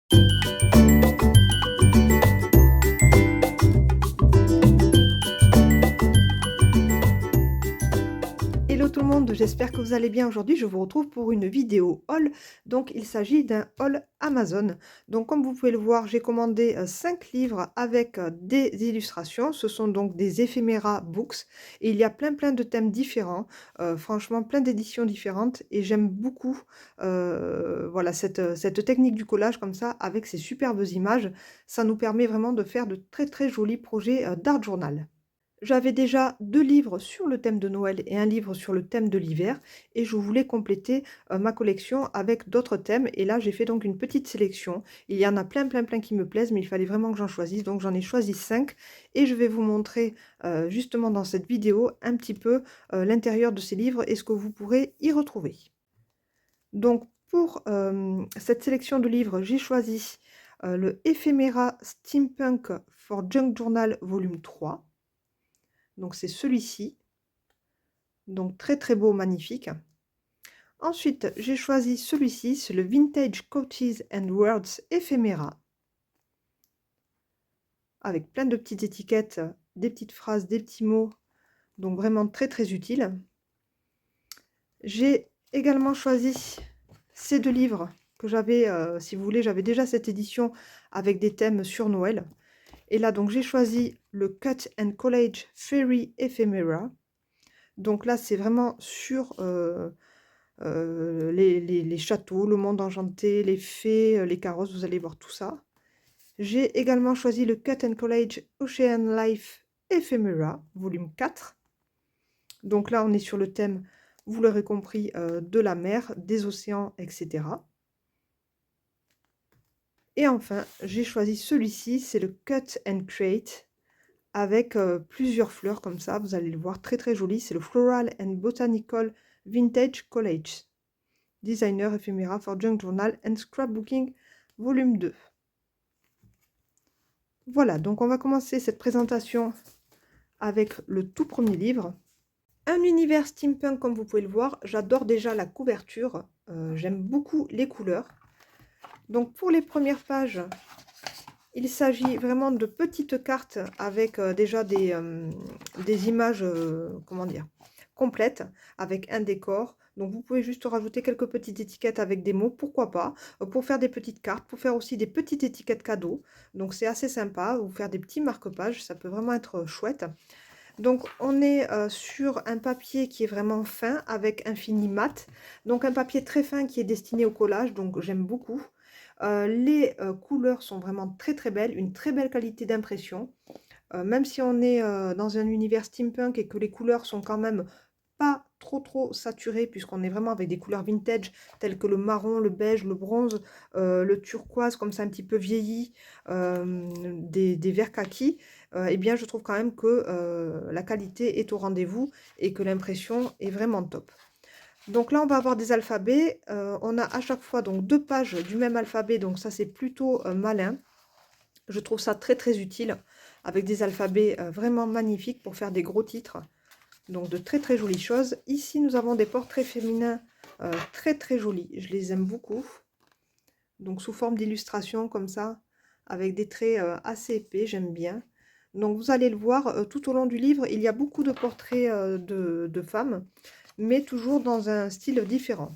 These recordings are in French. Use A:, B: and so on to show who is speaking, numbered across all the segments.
A: Hello tout le monde, j'espère que vous allez bien. Aujourd'hui, je vous retrouve pour une vidéo haul. Donc, il s'agit d'un haul Amazon. Donc, comme vous pouvez le voir, j'ai commandé 5 livres avec des illustrations. Ce sont donc des éphéméras books. Et il y a plein de thèmes différents. Franchement, plein d'éditions différentes. Et j'aime beaucoup voilà, cette technique du collage comme ça, avec ces superbes images. Ça nous permet vraiment de faire de très jolis projets d'art journal. J'avais déjà 2 livres sur le thème de Noël et un livre sur le thème de l'hiver et je voulais compléter, ma collection avec d'autres thèmes et là, j'ai fait donc une petite sélection. Il y en a plein qui me plaisent, mais il fallait vraiment que j'en choisisse, donc j'en ai choisi 5 et je vais vous montrer, justement dans cette vidéo un petit peu, l'intérieur de ces livres et ce que vous pourrez y retrouver. Donc pour, cette sélection de livres, j'ai choisi, le Ephemera Steampunk for Junk Journal volume 3. Donc c'est celui-ci, donc très beau, magnifique. Ensuite, j'ai choisi celui-ci, c'est le Vintage Quotes and Words Ephemera, avec plein de petites étiquettes, des petites phrases, des petits mots, donc vraiment très utile. J'ai également choisi ces 2 livres que j'avais, si vous voulez, j'avais déjà cette édition avec des thèmes sur Noël. Et là, donc j'ai choisi le Cut and Collage Fairy Ephemera. Donc là, c'est vraiment sur, les châteaux, le monde enchanté, les fées, les carrosses, vous allez voir tout ça. J'ai également choisi le Cut and Collage Ocean Life Ephemera, volume 4. Donc là, on est sur le thème, vous l'aurez compris, de la mer, des océans, etc. Et enfin, j'ai choisi celui-ci, c'est le Cut and Create, avec plusieurs fleurs comme ça, vous allez le voir, très joli. C'est le Floral and Botanical Vintage Collage. Designer Ephemera for Junk Journal and Scrapbooking, volume 2. Voilà, donc on va commencer cette présentation avec le tout premier livre. Un univers steampunk, comme vous pouvez le voir. J'adore déjà la couverture. J'aime beaucoup les couleurs. Donc pour les premières pages, il s'agit vraiment de petites cartes avec déjà des images, comment dire, complètes, avec un décor. Donc vous pouvez juste rajouter quelques petites étiquettes avec des mots, pourquoi pas, pour faire des petites cartes, pour faire aussi des petites étiquettes cadeaux. Donc c'est assez sympa, ou faire des petits marque-pages, ça peut vraiment être chouette. Donc on est sur un papier qui est vraiment fin, avec un fini mat. Donc un papier très fin qui est destiné au collage, donc j'aime beaucoup. Les couleurs sont vraiment très belles, une très belle qualité d'impression. Même si on est dans un univers steampunk et que les couleurs sont quand même pas trop saturées, puisqu'on est vraiment avec des couleurs vintage telles que le marron, le beige, le bronze, le turquoise comme ça un petit peu vieilli, des verts kaki, et bien je trouve quand même que la qualité est au rendez-vous et que l'impression est vraiment top. Donc là, on va avoir des alphabets. On a à chaque fois donc 2 pages du même alphabet, donc ça c'est plutôt malin. Je trouve ça très utile, avec des alphabets vraiment magnifiques pour faire des gros titres. Donc de très jolies choses. Ici, nous avons des portraits féminins très jolis. Je les aime beaucoup. Donc sous forme d'illustration comme ça, avec des traits assez épais, j'aime bien. Donc vous allez le voir, tout au long du livre, il y a beaucoup de portraits de femmes, mais toujours dans un style différent.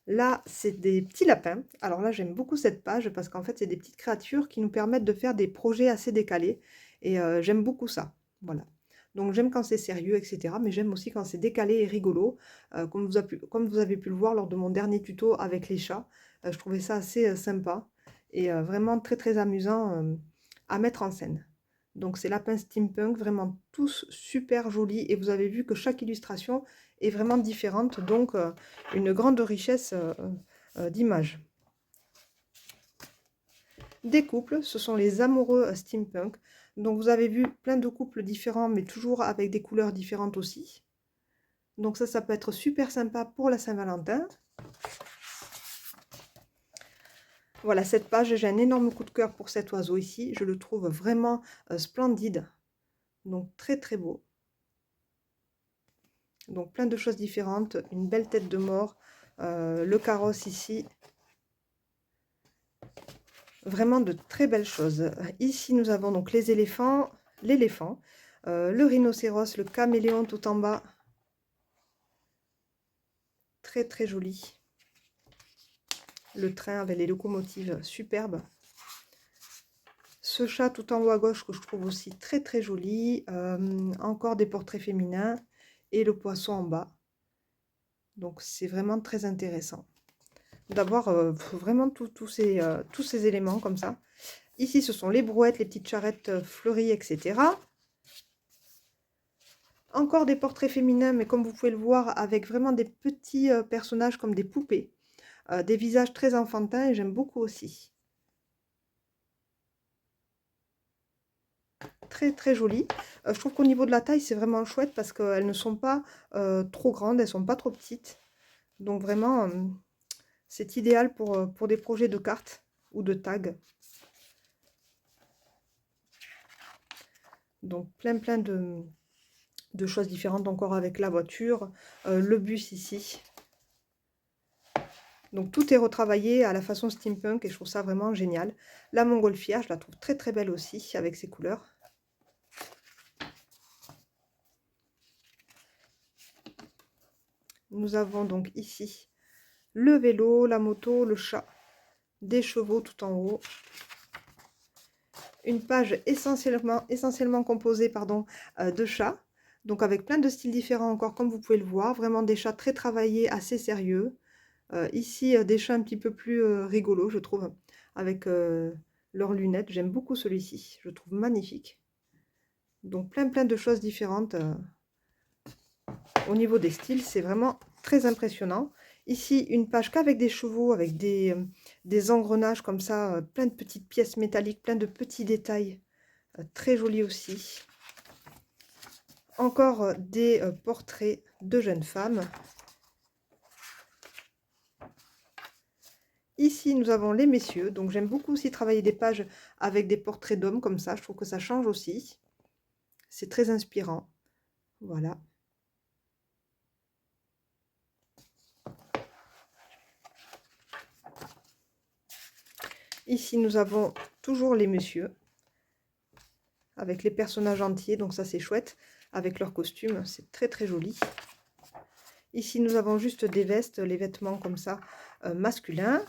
A: Là, c'est des petits lapins. Alors là, j'aime beaucoup cette page parce qu'en fait, c'est des petites créatures qui nous permettent de faire des projets assez décalés. Et j'aime beaucoup ça. Voilà. Donc j'aime quand c'est sérieux, etc. Mais j'aime aussi quand c'est décalé et rigolo. Comme vous avez pu le voir lors de mon dernier tuto avec les chats. Je trouvais ça assez sympa. Et vraiment très amusant à mettre en scène. Donc ces lapins steampunk, vraiment tous super jolis. Et vous avez vu que chaque illustration est vraiment différente. Donc une grande richesse d'images. Des couples, ce sont les amoureux steampunk. Donc vous avez vu plein de couples différents, mais toujours avec des couleurs différentes aussi. Donc ça peut être super sympa pour la Saint-Valentin. Voilà, cette page, j'ai un énorme coup de cœur pour cet oiseau ici. Je le trouve vraiment splendide. Donc très beau. Donc plein de choses différentes. Une belle tête de mort. Le carrosse ici. Vraiment de très belles choses. Ici, nous avons donc les éléphants, l'éléphant, le rhinocéros, le caméléon tout en bas. Très très joli. Le train avec les locomotives, superbe. Ce chat tout en haut à gauche que je trouve aussi très très joli. Encore des portraits féminins. Et le poisson en bas. Donc c'est vraiment très intéressant d'avoir vraiment tous ces éléments comme ça. Ici, ce sont les brouettes, les petites charrettes fleuries, etc. Encore des portraits féminins, mais comme vous pouvez le voir, avec vraiment des petits personnages comme des poupées. Des visages très enfantins, et j'aime beaucoup aussi. Très très joli. Je trouve qu'au niveau de la taille, c'est vraiment chouette parce qu'elles ne sont pas trop grandes, elles sont pas trop petites. Donc vraiment, c'est idéal pour des projets de cartes ou de tags. Donc plein de choses différentes encore avec la voiture, le bus ici. Donc tout est retravaillé à la façon steampunk et je trouve ça vraiment génial. La montgolfière, je la trouve très très belle aussi avec ses couleurs. Nous avons donc ici le vélo, la moto, le chat, des chevaux tout en haut. Une page essentiellement composée de chats. Donc avec plein de styles différents encore comme vous pouvez le voir. Vraiment des chats très travaillés, assez sérieux. Ici des chats un petit peu plus rigolos je trouve. Avec leurs lunettes. J'aime beaucoup celui-ci. Je le trouve magnifique. Donc plein de choses différentes. Au niveau des styles, c'est vraiment très impressionnant. Ici, une page qu'avec des chevaux, avec des engrenages comme ça, plein de petites pièces métalliques, plein de petits détails. Très joli aussi. Encore des portraits de jeunes femmes. Ici, nous avons les messieurs. Donc, j'aime beaucoup aussi travailler des pages avec des portraits d'hommes comme ça. Je trouve que ça change aussi. C'est très inspirant. Voilà. Ici, nous avons toujours les messieurs. Avec les personnages entiers. Donc, ça, c'est chouette. Avec leurs costumes. C'est très, très joli. Ici, nous avons juste des vestes. Les vêtements comme ça, masculins.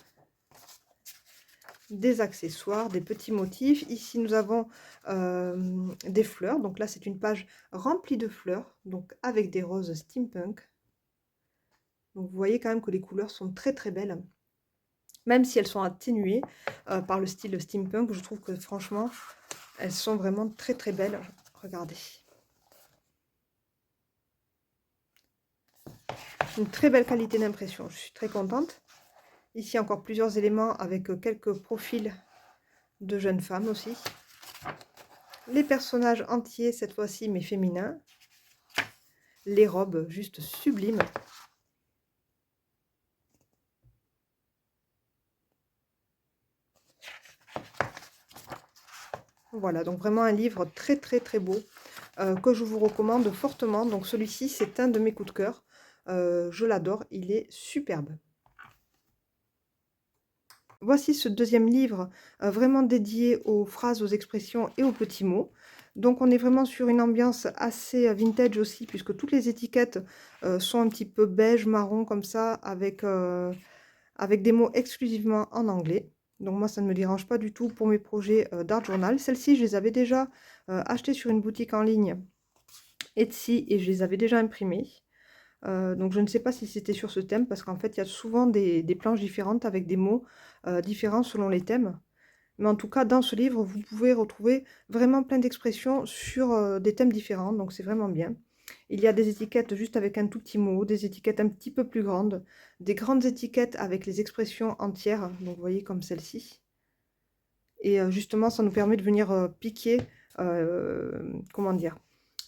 A: Des accessoires, des petits motifs. Ici, nous avons des fleurs. Donc là, c'est une page remplie de fleurs. Donc, avec des roses steampunk. Donc, vous voyez quand même que les couleurs sont très, très belles. Même si elles sont atténuées par le style steampunk, je trouve que franchement, elles sont vraiment très, très belles. Regardez. Une très belle qualité d'impression. Je suis très contente. Ici, encore plusieurs éléments avec quelques profils de jeunes femmes aussi. Les personnages entiers, cette fois-ci, mais féminins. Les robes, juste sublimes. Voilà, donc vraiment un livre très très très beau que je vous recommande fortement. Donc celui-ci, c'est un de mes coups de cœur. Je l'adore, il est superbe. Voici ce deuxième livre vraiment dédié aux phrases, aux expressions et aux petits mots. Donc on est vraiment sur une ambiance assez vintage aussi, puisque toutes les étiquettes sont un petit peu beige, marron comme ça, avec des mots exclusivement en anglais. Donc moi, ça ne me dérange pas du tout pour mes projets d'art journal. Celles-ci, je les avais déjà achetées sur une boutique en ligne Etsy et je les avais déjà imprimées. Donc je ne sais pas si c'était sur ce thème parce qu'en fait, il y a souvent des planches différentes avec des mots différents selon les thèmes. Mais en tout cas, dans ce livre, vous pouvez retrouver vraiment plein d'expressions sur des thèmes différents. Donc c'est vraiment bien. Il y a des étiquettes juste avec un tout petit mot, des étiquettes un petit peu plus grandes, des grandes étiquettes avec les expressions entières, donc vous voyez comme celle-ci. Et justement, ça nous permet de venir piquer, comment dire,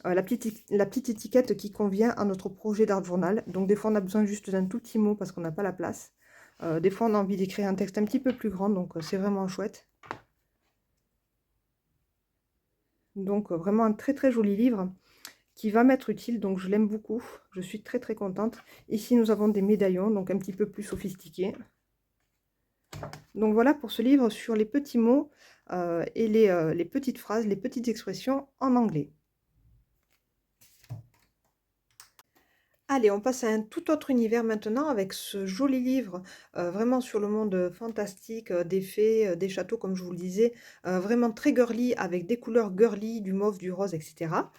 A: la petite étiquette qui convient à notre projet d'art journal. Donc des fois, on a besoin juste d'un tout petit mot parce qu'on n'a pas la place. Des fois, on a envie d'écrire un texte un petit peu plus grand, donc c'est vraiment chouette. Donc vraiment un très très joli livre qui va m'être utile, donc je l'aime beaucoup, je suis très très contente. Ici nous avons des médaillons, donc un petit peu plus sophistiqués. Donc voilà pour ce livre sur les petits mots et les petites phrases, les petites expressions en anglais. Allez, on passe à un tout autre univers maintenant avec ce joli livre, vraiment sur le monde fantastique, des fées, des châteaux comme je vous le disais, vraiment très girly avec des couleurs girly, du mauve, du rose et cetera.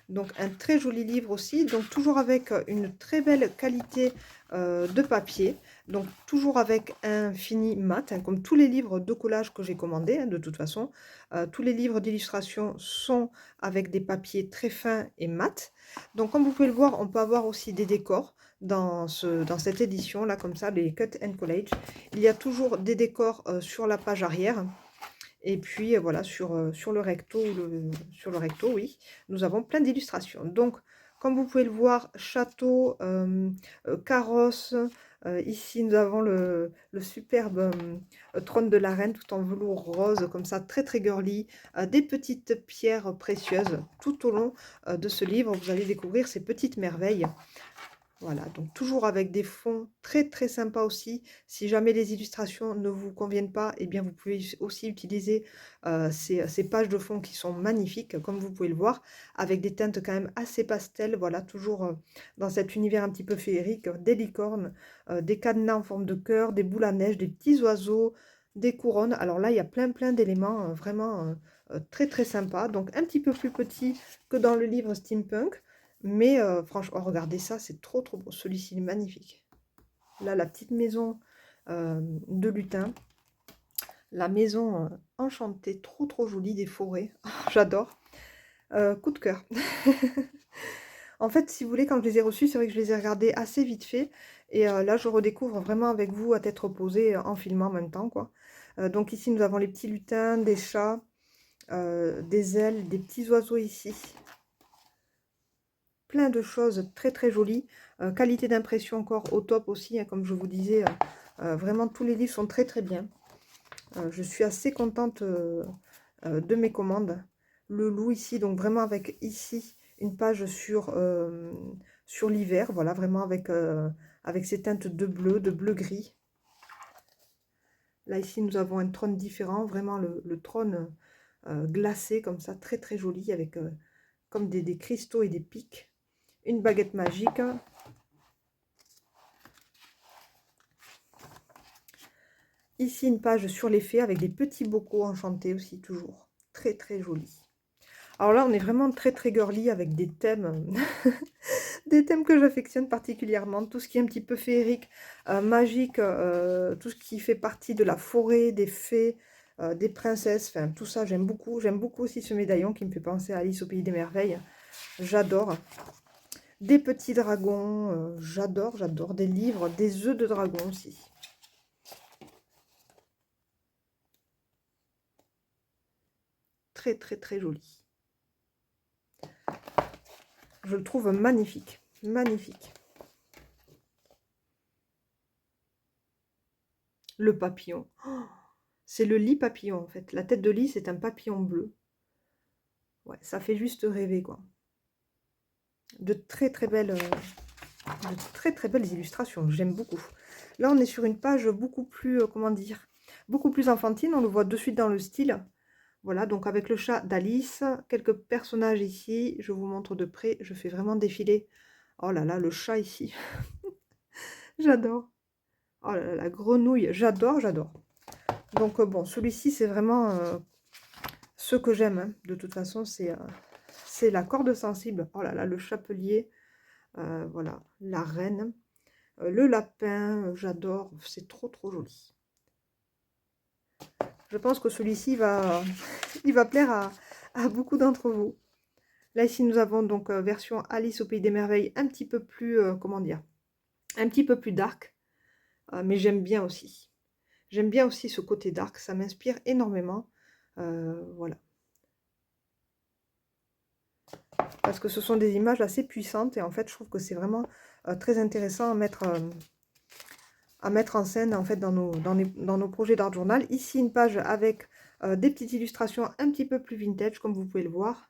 A: Donc un très joli livre aussi, donc toujours avec, une très belle qualité, de papier, donc toujours avec un fini mat, hein, comme tous les livres de collage que j'ai commandés, hein, de toute façon. Tous les livres d'illustration sont avec des papiers très fins et mat. Donc comme vous pouvez le voir, on peut avoir aussi des décors dans cette édition-là, comme ça, les Cut and Collage. Il y a toujours des décors sur la page arrière. Et puis voilà, sur le recto, sur le recto, oui, nous avons plein d'illustrations. Donc, comme vous pouvez le voir, château, carrosse. Ici, nous avons le superbe trône de la reine, tout en velours rose, comme ça, très très girly. Des petites pierres précieuses tout au long de ce livre. Vous allez découvrir ces petites merveilles. Voilà, donc toujours avec des fonds très très sympas aussi. Si jamais les illustrations ne vous conviennent pas, eh bien vous pouvez aussi utiliser ces pages de fond qui sont magnifiques, comme vous pouvez le voir, avec des teintes quand même assez pastel. Voilà, toujours dans cet univers un petit peu féerique, des licornes, des cadenas en forme de cœur, des boules à neige, des petits oiseaux, des couronnes. Alors là, il y a plein d'éléments vraiment très très sympas. Donc un petit peu plus petit que dans le livre Steampunk. Mais franchement, oh, regardez ça, c'est trop trop beau. Celui-ci, il est magnifique. Là, la petite maison de lutin. La maison enchantée, trop trop jolie, des forêts. J'adore. Coup de cœur. En fait, si vous voulez, quand je les ai reçus, c'est vrai que je les ai regardés assez vite fait. Et là, je redécouvre vraiment avec vous à tête reposée en filmant en même temps, quoi. Donc ici, nous avons les petits lutins, des chats, des ailes, des petits oiseaux ici. Plein de choses très très jolies, qualité d'impression encore au top aussi, hein, comme je vous disais, vraiment tous les livres sont très très bien. Je suis assez contente de mes commandes. Le loup ici, donc vraiment avec ici une page sur l'hiver, voilà, vraiment avec ces teintes de bleu gris. Là ici nous avons un trône différent, vraiment le trône glacé comme ça, très très joli, avec comme des cristaux et des pics. Une baguette magique. Ici, une page sur les fées avec des petits bocaux enchantés aussi, toujours. Très, très joli. Alors là, on est vraiment très, très girly avec des thèmes, des thèmes que j'affectionne particulièrement. Tout ce qui est un petit peu féerique, magique, tout ce qui fait partie de la forêt, des fées, des princesses. Enfin, tout ça, j'aime beaucoup. J'aime beaucoup aussi ce médaillon qui me fait penser à Alice au Pays des Merveilles. J'adore. Des petits dragons, j'adore, j'adore. Des livres, des œufs de dragon aussi. Très, très, très joli. Je le trouve magnifique. Magnifique. Le papillon. Oh, c'est le lit papillon, en fait. La tête de lit, c'est un papillon bleu. Ouais, ça fait juste rêver, quoi. De très, très, très belles illustrations. J'aime beaucoup. Là, on est sur une page beaucoup plus, comment dire, beaucoup plus enfantine. On le voit de suite dans le style. Voilà, donc avec le chat d'Alice, quelques personnages ici. Je vous montre de près. Je fais vraiment défiler. Oh là là, le chat ici. J'adore. Oh là là, la grenouille. J'adore, j'adore. Donc bon, celui-ci, c'est vraiment ce que j'aime. Hein. De toute façon, c'est la corde sensible. Oh là là, le chapelier. Voilà, la reine. Le lapin, j'adore. C'est trop, trop joli. Je pense que celui-ci va, il va plaire à beaucoup d'entre vous. Là, ici, nous avons donc version Alice au Pays des Merveilles, un petit peu plus, comment dire, un petit peu plus dark. Mais j'aime bien aussi. J'aime bien aussi ce côté dark, ça m'inspire énormément. Voilà. Parce que ce sont des images assez puissantes et en fait, je trouve que c'est vraiment très intéressant à mettre en scène en fait dans nos projets d'art journal. Ici, une page avec des petites illustrations un petit peu plus vintage, comme vous pouvez le voir.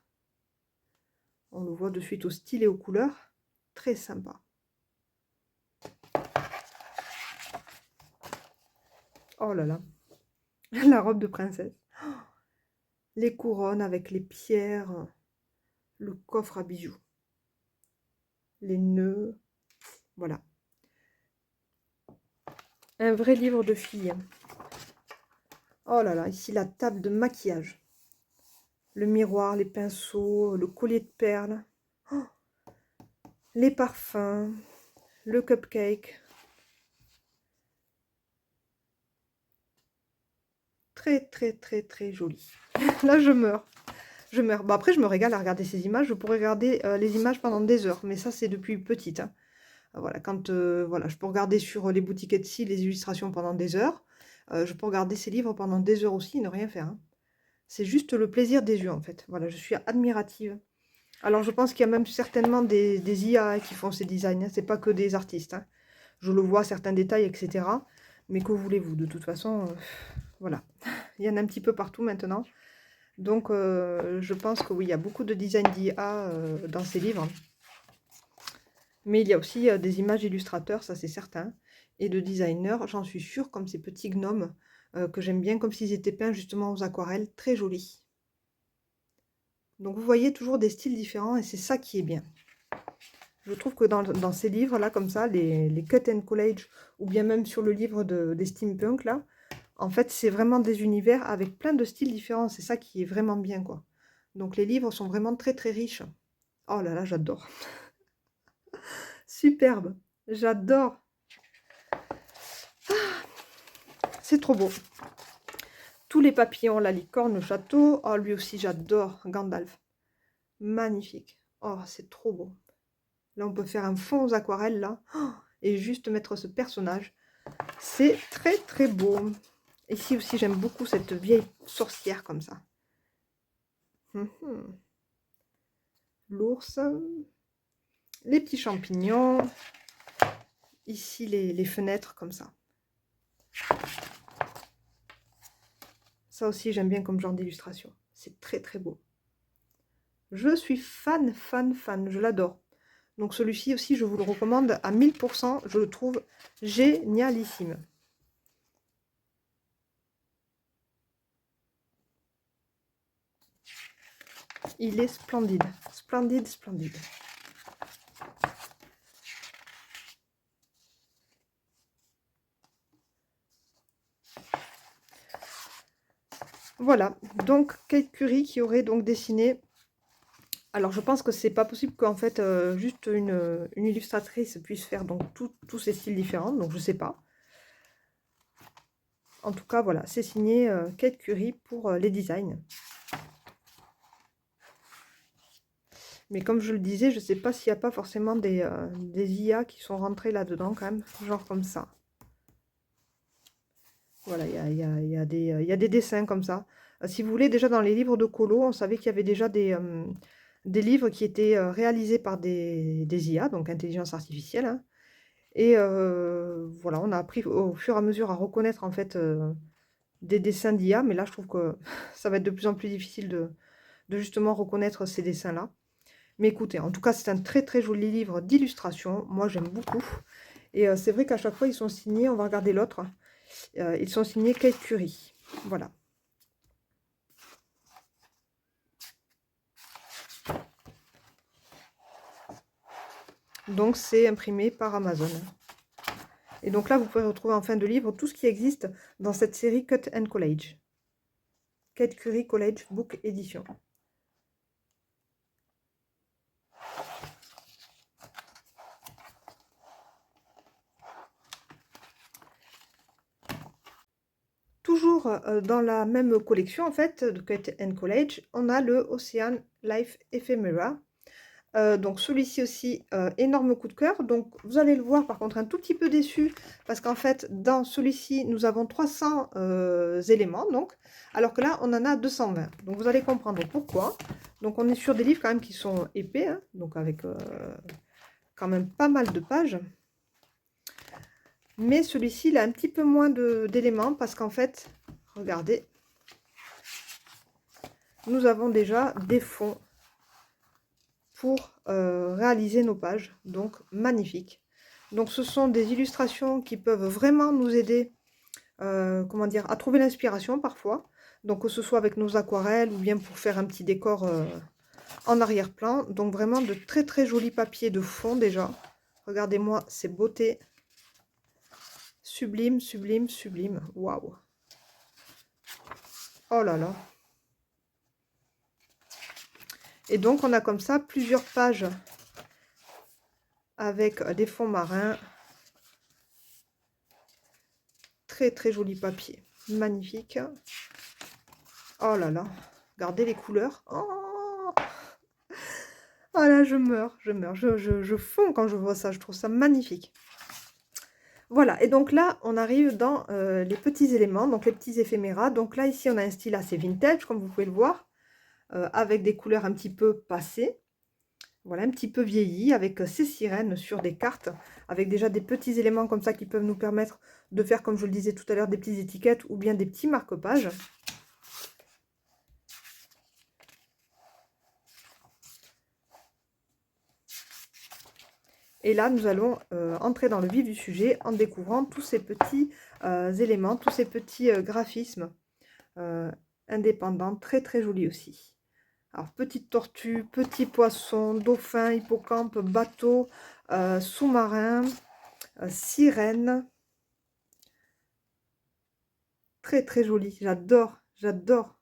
A: On le voit de suite au style et aux couleurs. Très sympa. Oh là là, la robe de princesse. Les couronnes avec les pierres, le coffre à bijoux, les nœuds, voilà. Un vrai livre de fille. Oh là là, ici la table de maquillage. Le miroir, les pinceaux, le collier de perles, oh, les parfums, le cupcake. Très, très, très, très joli. Là, je meurs. Je meurs. Bon, après, je me régale à regarder ces images. Je pourrais regarder les images pendant des heures. Mais ça, c'est depuis petite. Hein. Voilà, quand voilà, je peux regarder sur les boutiques Etsy les illustrations pendant des heures. Je peux regarder ces livres pendant des heures aussi et ne rien faire. Hein. C'est juste le plaisir des yeux, en fait. Voilà, je suis admirative. Alors, je pense qu'il y a même certainement des IA qui font ces designs. Hein. C'est pas que des artistes. Hein. Je le vois, certains détails, etc. Mais que voulez-vous? De toute façon, voilà. Il y en a un petit peu partout maintenant. Donc, je pense que oui, il y a beaucoup de design d'IA dans ces livres. Mais il y a aussi des images illustrateurs, ça c'est certain. Et de designers, j'en suis sûre, comme ces petits gnomes que j'aime bien, comme s'ils étaient peints justement aux aquarelles. Très jolis. Donc, vous voyez toujours des styles différents et c'est ça qui est bien. Je trouve que dans ces livres-là, comme ça, les Cut and Collage, ou bien même sur le livre des steampunk, là, en fait, c'est vraiment des univers avec plein de styles différents. C'est ça qui est vraiment bien, quoi. Donc, les livres sont vraiment très, très riches. Oh là là, j'adore. Superbe. J'adore. C'est trop beau. Tous les papillons, la licorne, le château. Oh, lui aussi, j'adore. Gandalf. Magnifique. Oh, c'est trop beau. Là, on peut faire un fond aux aquarelles, là. Oh, et juste mettre ce personnage. C'est très, très beau. Ici aussi, j'aime beaucoup cette vieille sorcière comme ça. L'ours. Les petits champignons. Ici, les fenêtres comme ça. Ça aussi, j'aime bien comme genre d'illustration. C'est très, très beau. Je suis fan, fan, fan. Je l'adore. Donc celui-ci aussi, je vous le recommande à 1000%. Je le trouve génialissime. Il est splendide. Splendide, splendide. Voilà. Donc, Kate Curie qui aurait donc dessiné... Alors, je pense que c'est pas possible qu'en fait, juste une illustratrice puisse faire donc tous ces styles différents. Donc, je sais pas. En tout cas, voilà. C'est signé Kate Curie pour les designs. Mais comme je le disais, je ne sais pas s'il n'y a pas forcément des IA qui sont rentrés là-dedans quand même, genre comme ça. Voilà, il y a des dessins comme ça. Si vous voulez, déjà dans les livres de colo, on savait qu'il y avait déjà des livres qui étaient réalisés par des IA, donc intelligence artificielle. Hein. Et voilà, on a appris au fur et à mesure à reconnaître en fait des dessins d'IA, mais là je trouve que ça va être de plus en plus difficile de justement reconnaître ces dessins-là. Mais écoutez, en tout cas, c'est un très très joli livre d'illustration. Moi, j'aime beaucoup. Et c'est vrai qu'à chaque fois, ils sont signés. On va regarder l'autre. Ils sont signés Kate Curie. Voilà. Donc, c'est imprimé par Amazon. Et donc là, vous pouvez retrouver en fin de livre tout ce qui existe dans cette série Cut and Collage. Kate Curie Collage Book Edition. Toujours dans la même collection, en fait, de Cut and Collage, on a le Ocean Life Ephemera. Donc celui-ci aussi, énorme coup de cœur. Donc vous allez le voir par contre un tout petit peu déçu parce qu'en fait dans celui-ci nous avons 300 éléments donc, alors que là on en a 220. Donc vous allez comprendre pourquoi. Donc on est sur des livres quand même qui sont épais, hein, donc avec quand même pas mal de pages. Mais celui-ci il a un petit peu moins d'éléments parce qu'en fait, regardez, nous avons déjà des fonds pour réaliser nos pages, donc magnifique. Donc ce sont des illustrations qui peuvent vraiment nous aider comment dire, à trouver l'inspiration parfois. Donc que ce soit avec nos aquarelles ou bien pour faire un petit décor en arrière-plan. Donc vraiment de très très jolis papiers de fond déjà. Regardez-moi ces beautés. Sublime, sublime, sublime. Waouh. Oh là là. Et donc on a comme ça plusieurs pages avec des fonds marins. Très très joli papier. Magnifique. Oh là là. Regardez les couleurs. Oh, oh là, je meurs, je meurs. Je fonds quand je vois ça. Je trouve ça magnifique. Voilà, et donc là, on arrive dans les petits éléments, donc les petits éphéméras. Donc là, ici, on a un style assez vintage, comme vous pouvez le voir, avec des couleurs un petit peu passées. Voilà, un petit peu vieilli, avec ces sirènes sur des cartes, avec déjà des petits éléments comme ça qui peuvent nous permettre de faire, comme je le disais tout à l'heure, des petites étiquettes ou bien des petits marque-pages. Et là, nous allons entrer dans le vif du sujet en découvrant tous ces petits éléments, tous ces petits graphismes indépendants, très très jolis aussi. Alors, petite tortue, petit poisson, dauphin, hippocampe, bateau, sous-marin, sirène. Très très joli, j'adore, j'adore.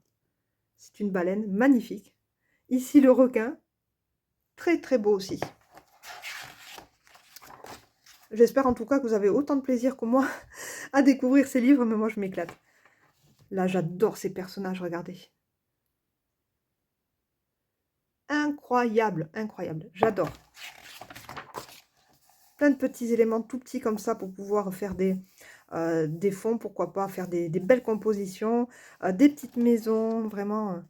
A: C'est une baleine magnifique. Ici le requin, très très beau aussi. J'espère en tout cas que vous avez autant de plaisir que moi à découvrir ces livres, mais moi je m'éclate. Là j'adore ces personnages, regardez. Incroyable, incroyable, j'adore. Plein de petits éléments tout petits comme ça pour pouvoir faire des fonds, pourquoi pas, faire des belles compositions, des petites maisons, vraiment.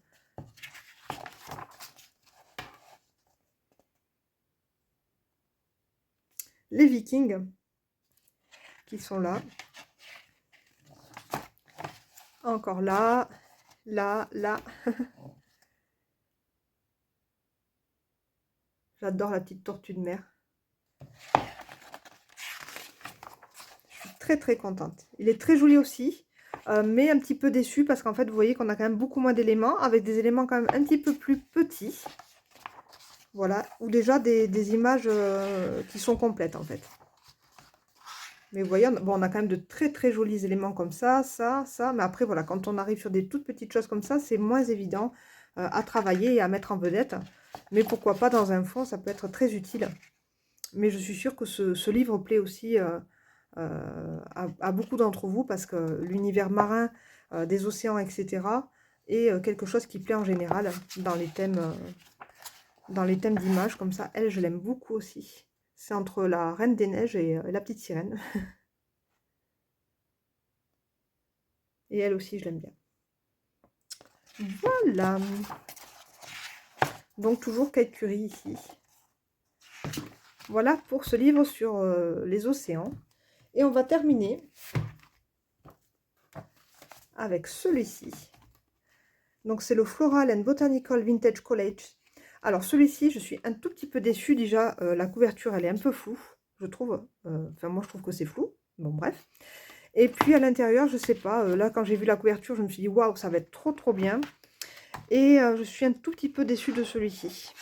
A: Les Vikings qui sont là. Encore là, là, là. J'adore la petite tortue de mer. Je suis très très contente. Il est très joli aussi, mais un petit peu déçu parce qu'en fait, vous voyez qu'on a quand même beaucoup moins d'éléments, avec des éléments quand même un petit peu plus petits. Voilà, ou déjà des images qui sont complètes en fait. Mais vous voyez, bon, on a quand même de très très jolis éléments comme ça, ça. Mais après, voilà, quand on arrive sur des toutes petites choses comme ça, c'est moins évident à travailler et à mettre en vedette. Mais pourquoi pas dans un fond, ça peut être très utile. Mais je suis sûre que ce livre plaît aussi à beaucoup d'entre vous parce que l'univers marin, des océans, etc. est quelque chose qui plaît en général dans les thèmes d'images comme ça. Elle, je l'aime beaucoup aussi. C'est entre la Reine des Neiges et la petite sirène. Et elle aussi, je l'aime bien. Voilà. Donc, toujours Kate Curie ici. Voilà pour ce livre sur les océans. Et on va terminer avec celui-ci. Donc, c'est le Floral and Botanical Vintage College. Alors, celui-ci, je suis un tout petit peu déçue. Déjà, la couverture, elle est un peu floue, je trouve. Enfin, moi, je trouve que c'est flou. Bon, bref. Et puis, à l'intérieur, je sais pas. Là, quand j'ai vu la couverture, je me suis dit, waouh, ça va être trop, trop bien. Et je suis un tout petit peu déçue de celui-ci.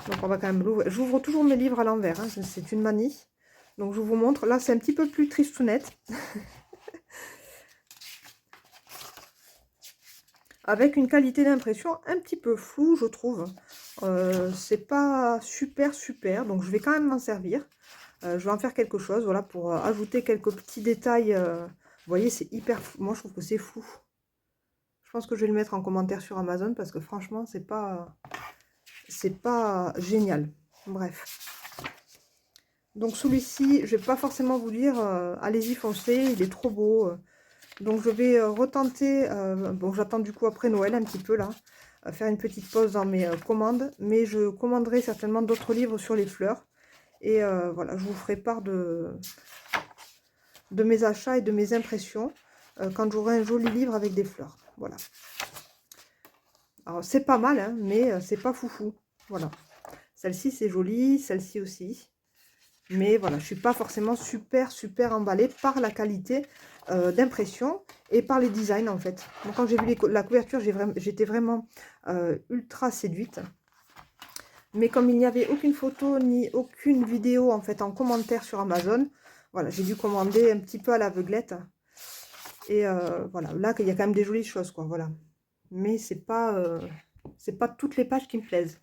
A: Donc, on va quand même l'ouvrir. J'ouvre toujours mes livres à l'envers. Hein. C'est une manie. Donc, je vous montre. Là, c'est un petit peu plus tristounette. Avec une qualité d'impression un petit peu floue, je trouve. C'est pas super, super. Donc, je vais quand même m'en servir. Je vais en faire quelque chose, voilà, pour ajouter quelques petits détails. Vous voyez, c'est hyper flou. Moi, je trouve que c'est flou. Je pense que je vais le mettre en commentaire sur Amazon parce que franchement, c'est pas génial. Bref. Donc celui-ci, je vais pas forcément vous dire, allez-y foncez, il est trop beau. Donc je vais retenter, bon j'attends du coup après Noël un petit peu là, faire une petite pause dans mes commandes. Mais je commanderai certainement d'autres livres sur les fleurs. Et voilà, je vous ferai part de mes achats et de mes impressions quand j'aurai un joli livre avec des fleurs. Voilà. Alors c'est pas mal, hein, mais c'est pas foufou. Voilà. Celle-ci c'est joli, celle-ci aussi. Mais voilà, je suis pas forcément super emballée par la qualité d'impression et par les designs en fait. Donc, quand j'ai vu la couverture, j'étais vraiment ultra séduite. Mais comme il n'y avait aucune photo ni aucune vidéo en fait en commentaire sur Amazon, voilà, j'ai dû commander un petit peu à l'aveuglette. Et voilà, là, il y a quand même des jolies choses, quoi, voilà. Mais c'est pas toutes les pages qui me plaisent.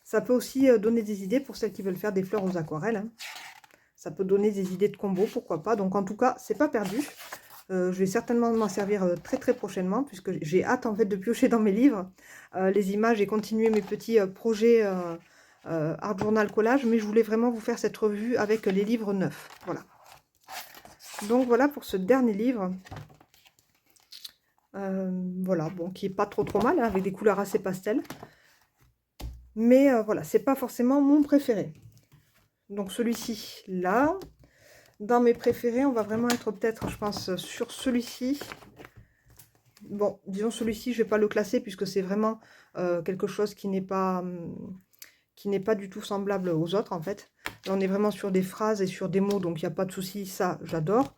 A: Ça peut aussi donner des idées pour celles qui veulent faire des fleurs aux aquarelles, hein. Ça peut donner des idées de combos, pourquoi pas. Donc en tout cas, c'est pas perdu. Je vais certainement m'en servir très prochainement, puisque j'ai hâte en fait de piocher dans mes livres les images et continuer mes petits projets art journal collage. Mais je voulais vraiment vous faire cette revue avec les livres neufs. Voilà. Donc voilà pour ce dernier livre. Voilà, bon, qui est pas trop mal, hein, avec des couleurs assez pastel. Mais voilà, c'est pas forcément mon préféré. Donc celui-ci, là. Dans mes préférés, on va vraiment être peut-être, je pense, sur celui-ci. Bon, disons celui-ci, je vais pas le classer puisque c'est vraiment quelque chose qui n'est pas du tout semblable aux autres, en fait. Là, on est vraiment sur des phrases et sur des mots, donc il n'y a pas de souci, ça, j'adore.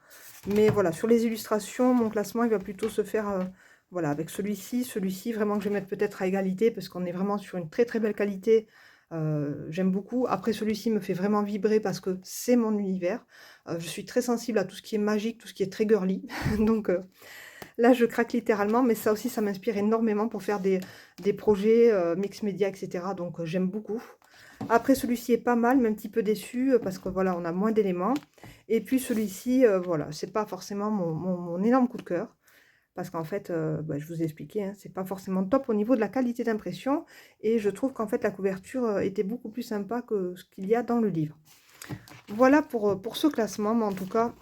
A: Mais voilà, sur les illustrations, mon classement, il va plutôt se faire... voilà, avec celui-ci, vraiment que je vais mettre peut-être à égalité, parce qu'on est vraiment sur une très belle qualité. J'aime beaucoup. Après, celui-ci me fait vraiment vibrer parce que c'est mon univers. Je suis très sensible à tout ce qui est magique, tout ce qui est très girly. Donc là, je craque littéralement, mais ça aussi, ça m'inspire énormément pour faire des projets mix média, etc. Donc j'aime beaucoup. Après, celui-ci est pas mal, mais un petit peu déçu parce que voilà, on a moins d'éléments. Et puis celui-ci, voilà, c'est pas forcément mon énorme coup de cœur. Parce qu'en fait, bah, je vous ai expliqué, hein, c'est pas forcément top au niveau de la qualité d'impression. Et je trouve qu'en fait, la couverture était beaucoup plus sympa que ce qu'il y a dans le livre. Voilà pour ce classement, mais en tout cas,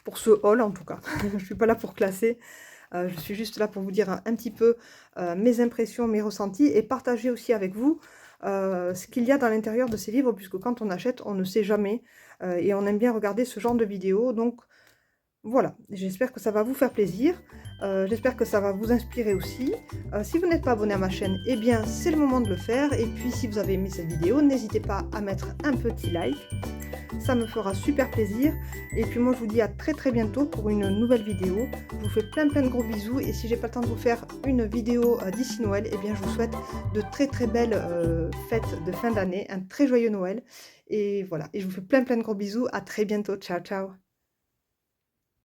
A: pour ce haul en tout cas. Je ne suis pas là pour classer. Je suis juste là pour vous dire un petit peu mes impressions, mes ressentis et partager aussi avec vous ce qu'il y a dans l'intérieur de ces livres, puisque quand on achète, on ne sait jamais et on aime bien regarder ce genre de vidéos. Donc voilà, j'espère que ça va vous faire plaisir, j'espère que ça va vous inspirer aussi. Si vous n'êtes pas abonné à ma chaîne, eh bien c'est le moment de le faire. Et puis si vous avez aimé cette vidéo, n'hésitez pas à mettre un petit like, ça me fera super plaisir. Et puis moi je vous dis à très bientôt pour une nouvelle vidéo. Je vous fais plein de gros bisous, et si j'ai pas le temps de vous faire une vidéo d'ici Noël, eh bien je vous souhaite de très belles fêtes de fin d'année, un très joyeux Noël. Et voilà, et je vous fais plein de gros bisous, à très bientôt, ciao ciao.